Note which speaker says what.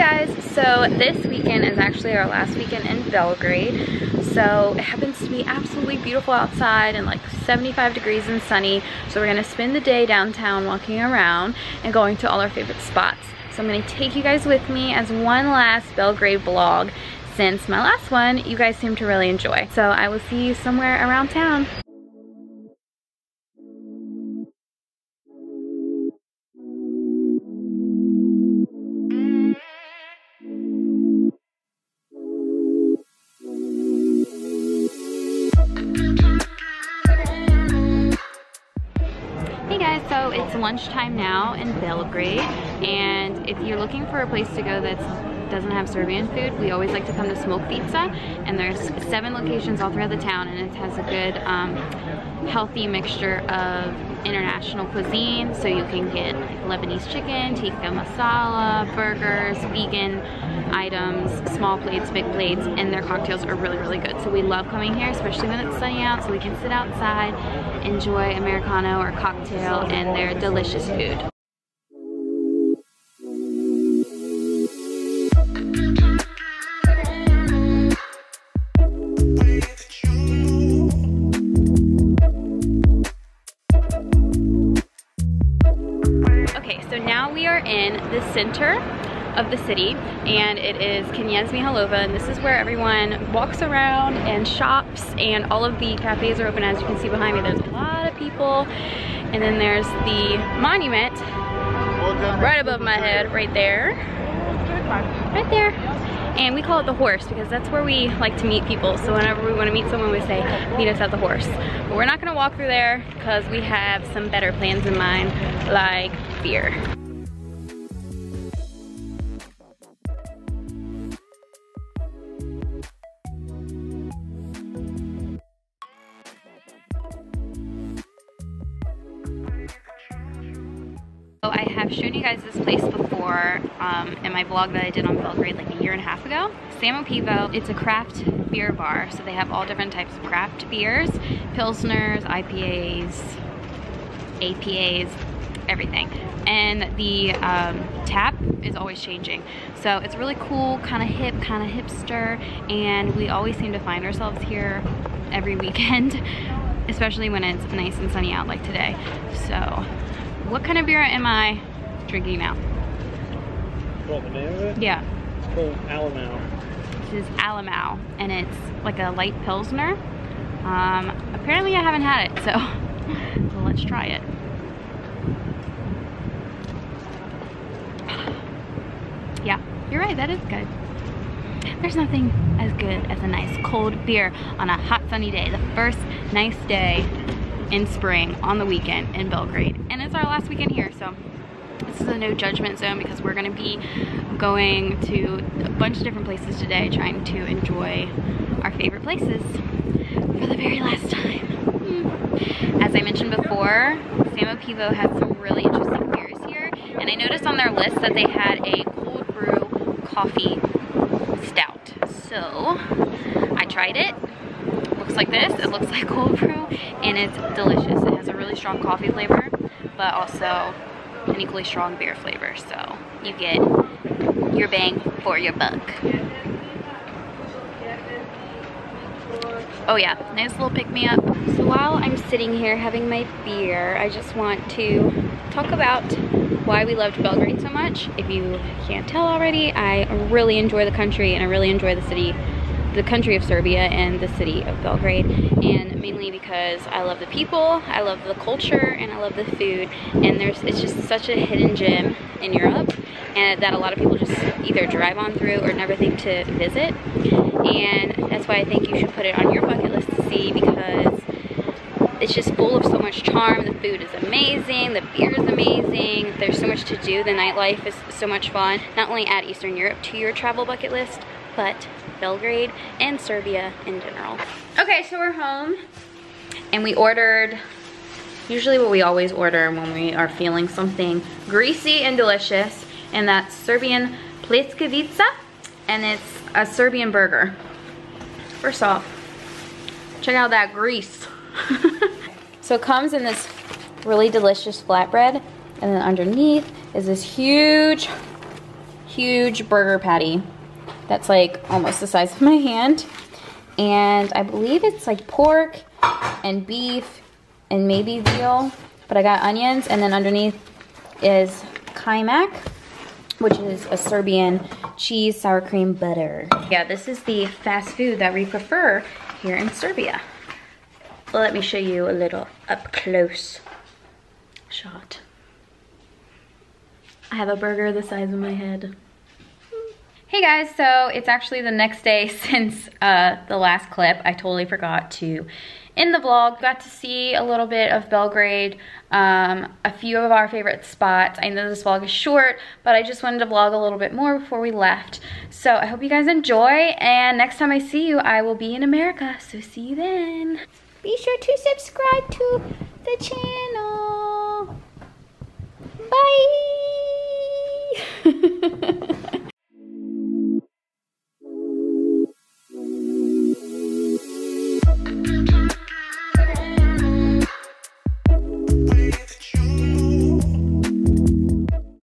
Speaker 1: guys, so this weekend is actually our last weekend in Belgrade. So it happens to be absolutely beautiful outside and like 75 degrees and sunny. So we're gonna spend the day downtown walking around and going to all our favorite spots. So I'm gonna take you guys with me as one last Belgrade vlog, since my last one you guys seem to really enjoy. So I will see you somewhere around town. So it's lunchtime now in Belgrade, and if you're looking for a place to go that doesn't have Serbian food, we always like to come to Smoke Pizza, and there's 7 locations all throughout the town, and it has a good healthy mixture of international cuisine. So you can get Lebanese chicken, tikka masala, burgers, vegan items, small plates, big plates, and their cocktails are really good. So we love coming here, especially when it's sunny out, so we can sit outside, enjoy Americano or cocktail and their delicious food. So now we are in the center of the city, and it is Halawa, and this is where everyone walks around and shops, and all of the cafes are open. As you can see behind me, there's a lot of people, and then there's the monument right above my head, right there, and we call it the horse because that's where we like to meet people. So whenever we want to meet someone, we say, meet us at the horse. But we're not gonna walk through there because we have some better plans in mind, like beer. So I have shown you guys this place before in my vlog that I did on Belgrade like 1.5 years ago. Samo Pivo, it's a craft beer bar, so they have all different types of craft beers, pilsners, IPAs, APAs, everything. And the tap is always changing. So it's really cool, kind of hip, kind of hipster, and we always seem to find ourselves here every weekend, especially when it's nice and sunny out like today. So what kind of beer am I drinking now?
Speaker 2: What, the name of it? Yeah. It's called Halawa.
Speaker 1: This is Halawa, and it's like a light pilsner. Apparently I haven't had it, so let's try it. Yeah, you're right, that is good. There's nothing as good as a nice cold beer on a hot sunny day. The first nice day in spring on the weekend in Belgrade. And it's our last weekend here, so this is a no judgment zone because we're gonna be going to a bunch of different places today, trying to enjoy our favorite places for the very last time. As I mentioned before, Samo Pivo has some really interesting beers here, and I noticed on their list that they had a cold brew coffee stout. So I tried it. Looks like this. It looks like cold brew, and it's delicious. It has a really strong coffee flavor, but also an equally strong beer flavor. So you get your bang for your buck. Oh yeah, nice little pick-me-up. So while I'm sitting here having my beer, I just want to talk about why we loved Belgrade so much. If you can't tell already, I really enjoy the country, and I really enjoy the country of Serbia and the city of Belgrade, and mainly because I love the people, I love the culture, and I love the food, and it's just such a hidden gem in Europe, and that a lot of people just either drive on through or never think to visit. And that's why I think you should put it on your bucket list to see, because it's just full of so much charm. The food is amazing, the beer is amazing, there's so much to do, the nightlife is so much fun. Not only add Eastern Europe to your travel bucket list, but Belgrade and Serbia in general. Okay, so we're home, and we ordered usually what we always order when we are feeling something greasy and delicious, and that's Serbian pljeskavica, and it's a Serbian burger. First off, check out that grease. So it comes in this really delicious flatbread, and then underneath is this huge huge burger patty that's like almost the size of my hand. And I believe it's like pork and beef and maybe veal, but I got onions, and then underneath is kajmak, which is a Serbian cheese, sour cream, butter. Yeah, this is the fast food that we prefer here in Serbia. Let me show you a little up close shot. I have a burger the size of my head. Hey guys, so it's actually the next day since the last clip. I totally forgot to end the vlog. Got to see a little bit of Belgrade, a few of our favorite spots. I know this vlog is short, but I just wanted to vlog a little bit more before we left. So I hope you guys enjoy, and next time I see you, I will be in America, so see you then. Be sure to subscribe to the channel. Bye!